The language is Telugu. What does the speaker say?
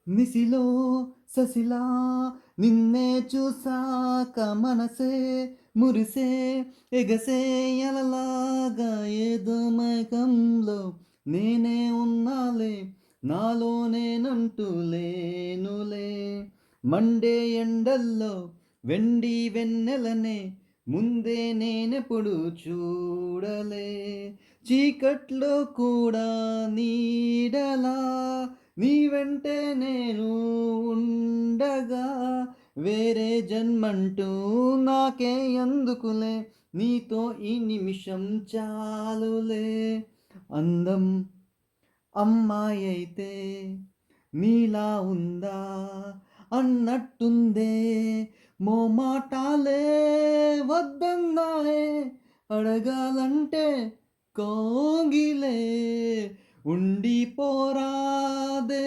నిసిలో ససిలా నిన్నే చూసాక మనసే మురిసే ఎగసే అలలాగా ఏదో మైకంలో నేనే ఉన్నాలే నాలో నేనంటూ లేనులే మండే ఎండల్లో వెండి వెన్నెలనే ముందే నేనెప్పుడు చూడలే చీకట్లో కూడా నీడలా నీ వెంటే నేను ఉండగా వేరే జన్మంటూ నాకే ఎందుకులే నీతో ఈ నిమిషం చాలులే అందం అమ్మాయి అయితే నీలా ఉందా అన్నట్టుందే మోమాటాలే వద్దన్నాయే అడగాలంటే కోగిలే ఉండిపోరాదే